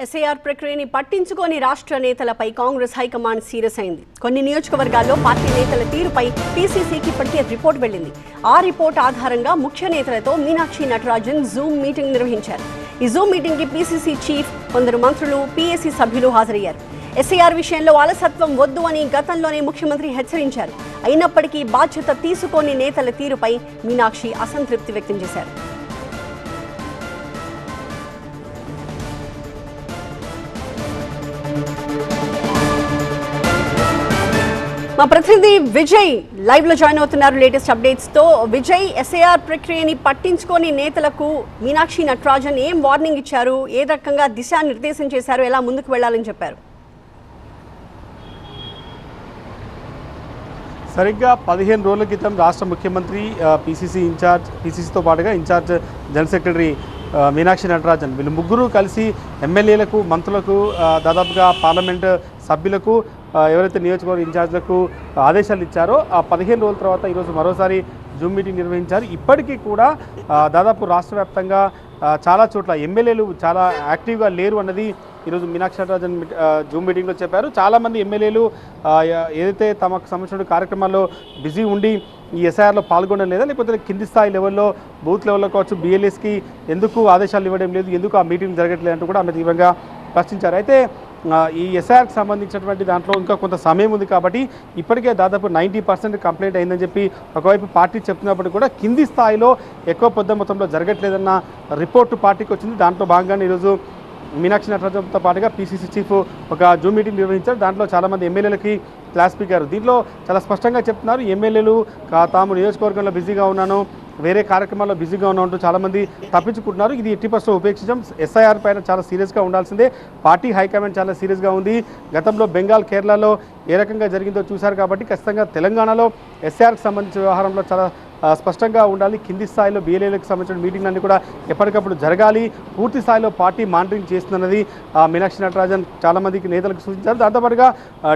SIR ప్రక్రియని పట్టించుకోని రాష్ట్ర నేతలపై కాంగ్రెస్ హైకమాండ్ సీరియస్ అయింది. కొన్ని నియోజకవర్గాల్లో పార్టీ నేతల తీరుపై పీసీసీకి ఇప్పటికే రిపోర్ట్ వెళ్లింది. ఆ రిపోర్ట్ ఆధారంగా ముఖ్య నేతలతో మీనాక్షి నటరాజన్ జూమ్ మీటింగ్ నిర్వహించారు. ఈ జూమ్ మీటింగ్ కి పీసీసీ చీఫ్, కొందరు మంత్రులు, పీఏసీ సభ్యులు హాజరయ్యారు. ఎస్ఐఆర్ విషయంలో అలసత్వం వద్దు అని గతంలోనే ముఖ్యమంత్రి హెచ్చరించారు. అయినప్పటికీ బాధ్యత తీసుకోని నేతల తీరుపై మీనాక్షి అసంతృప్తి వ్యక్తం చేశారు. మా ప్రతినిధి విజయ్ లైవ్ లో జాయిన్ అవుతున్నారు లేటెస్ట్ అప్డేట్స్ తో. విజయ్, ఎస్ఐఆర్ ప్రక్రియని పట్టించుకోని నేతలకు మీనాక్షి నటరాజన్ ఏం వార్నింగ్ ఇచ్చారు? ఏ రకంగా దిశానిర్దేశం చేశారు? ఎలా ముందుకు వెళ్లాలని చెప్పారు? సరిగ్గా 15 రోజుల క్రితం రాష్ట్ర ముఖ్యమంత్రి, పీసీసీతో పాటుగా incharge general secretary Meenakshi Natarajan వీళ్ళు ముగ్గురు కలిసి ఎమ్మెల్యేలకు, మంత్రులకు, దాదాపుగా పార్లమెంట్ సభ్యులకు, ఎవరైతే నియోజకవర్గ ఇన్ఛార్జ్లకు ఆదేశాలు ఇచ్చారో ఆ 15 రోజుల తర్వాత ఈరోజు మరోసారి జూమ్ మీటింగ్ నిర్వహించారు. ఇప్పటికీ కూడా దాదాపు రాష్ట్ర వ్యాప్తంగా చాలా చోట్ల ఎమ్మెల్యేలు చాలా యాక్టివ్గా లేరు అన్నది ఈరోజు మీనాక్షి నటరాజన్ జూమ్ మీటింగ్లో చెప్పారు. చాలామంది ఎమ్మెల్యేలు ఏదైతే తమకు సంబంధించిన కార్యక్రమాల్లో బిజీ ఉండి ఈ ఎస్ఐఆర్లో పాల్గొనడం లేదా, లేకపోతే కింది స్థాయి లెవెల్లో, బూత్ లెవెల్లో కావచ్చు, బిఎల్ఎస్కి ఎందుకు ఆదేశాలు ఇవ్వడం లేదు, ఎందుకు ఆ మీటింగ్ జరగట్లేదు అంటూ కూడా ఆమె తీవ్రంగా ప్రశ్నించారు. అయితే ఈ ఎస్ఐఆర్కి సంబంధించినటువంటి దాంట్లో ఇంకా కొంత సమయం ఉంది కాబట్టి ఇప్పటికే దాదాపు 90% కంప్లైంట్ అయిందని చెప్పి ఒకవైపు పార్టీ చెప్తున్నప్పుడు కూడా కింది స్థాయిలో ఎక్కువ పెద్ద మొత్తంలో జరగట్లేదన్న రిపోర్టు పార్టీకి వచ్చింది. దాంట్లో భాగంగానే ఈరోజు మీనాక్షి నటరాజన్తో పాటుగా పీసీసీ చీఫ్ ఒక జూమ్ మీటింగ్ నిర్వహించారు. దాంట్లో చాలామంది ఎమ్మెల్యేలకి క్లాస్ స్పీకర్ దీంట్లో చాలా స్పష్టంగా చెప్తున్నారు. ఎమ్మెల్యేలు తాము నియోజకవర్గంలో బిజీగా ఉన్నాను, వేరే కార్యక్రమాల్లో బిజీగా ఉన్నట్టు చాలామంది తప్పించుకుంటున్నారు. ఇది 80% ఉపేక్షించడం. ఎస్ఐఆర్ పైన చాలా సీరియస్గా ఉండాల్సిందే. పార్టీ హైకమాండ్ చాలా సీరియస్గా ఉంది. గతంలో బెంగాల్, కేరళలో ఏ రకంగా జరిగిందో చూశారు కాబట్టి ఖచ్చితంగా తెలంగాణలో ఎస్ఐఆర్కి సంబంధించిన వ్యవహారంలో చాలా స్పష్టంగా ఉండాలి. కింది స్థాయిలో బిఎల్ఏలకు సంబంధించిన మీటింగ్ అన్ని కూడా ఎప్పటికప్పుడు జరగాలి. పూర్తి స్థాయిలో పార్టీ మానిటరింగ్ చేస్తున్నది మీనాక్షి నటరాజన్ చాలామందికి నేతలకు సూచించారు. దాంతోపాటుగా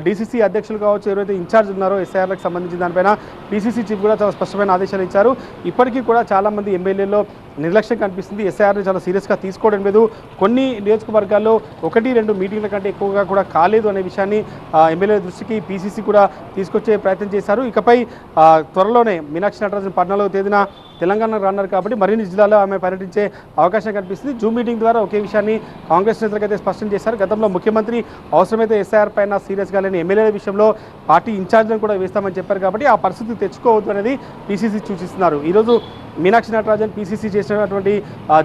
డీసీసీ అధ్యక్షులు కావచ్చు, ఎవరైతే ఇన్ఛార్జ్ ఉన్నారో ఎస్ఐఆర్లకు సంబంధించిన దానిపైన పీసీసీ చీఫ్ కూడా చాలా స్పష్టమైన ఆదేశాలు ఇచ్చారు. ఇప్పటికీ కూడా చాలామంది ఎమ్మెల్యేలో నిర్లక్ష్యం కనిపిస్తుంది. ఎస్ఐఆర్ని చాలా సీరియస్గా తీసుకోవడం లేదు. కొన్ని నియోజకవర్గాల్లో 1-2 మీటింగ్ల కంటే ఎక్కువగా కూడా కాలేదు అనే విషయాన్ని ఎమ్మెల్యేల దృష్టికి పీసీసీ కూడా తీసుకొచ్చే ప్రయత్నం చేశారు. ఇకపై త్వరలోనే మీనాక్షి నటరాజన్ 14వ తేదీన తెలంగాణకు రాన్నారు కాబట్టి మరిన్ని జిల్లాలో ఆమె పర్యటించే అవకాశం కనిపిస్తుంది. జూమ్ మీటింగ్ ద్వారా ఒకే విషయాన్ని కాంగ్రెస్ నేతలకైతే స్పష్టం చేశారు. గతంలో ముఖ్యమంత్రి అవసరమైతే ఎస్ఐఆర్ పైన సీరియస్గా లేని ఎమ్మెల్యేల విషయంలో పార్టీ ఇన్ఛార్జ్లను కూడా వేస్తామని చెప్పారు కాబట్టి ఆ పరిస్థితి తెచ్చుకోవద్దు అనేది పీసీసీ సూచిస్తున్నారు. ఈరోజు మీనాక్షి నటరాజన్ పీసీసీ చేసినటువంటి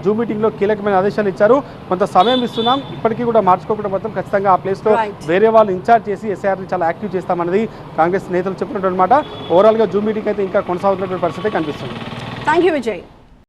జూమ్ మీటింగ్లో కీలకమైన ఆదేశాలు ఇచ్చారు. కొంత సమయం ఇస్తున్నాం, ఇప్పటికీ కూడా మార్చుకోకుండా మొత్తం ఖచ్చితంగా ఆ ప్లేస్లో వేరే వాళ్ళు ఇన్ఛార్జ్ చేసి ఎస్ఐఆర్ని చాలా యాక్టివ్ చేస్తామన్నది కాంగ్రెస్ నేతలు చెప్పినట్టు అనమాట. ఓవరాల్గా జూమ్ మీటింగ్ అయితే ఇంకా కొనసాగుతున్నటువంటి పరిస్థితి కనిపిస్తుంది. Thank you Vijay.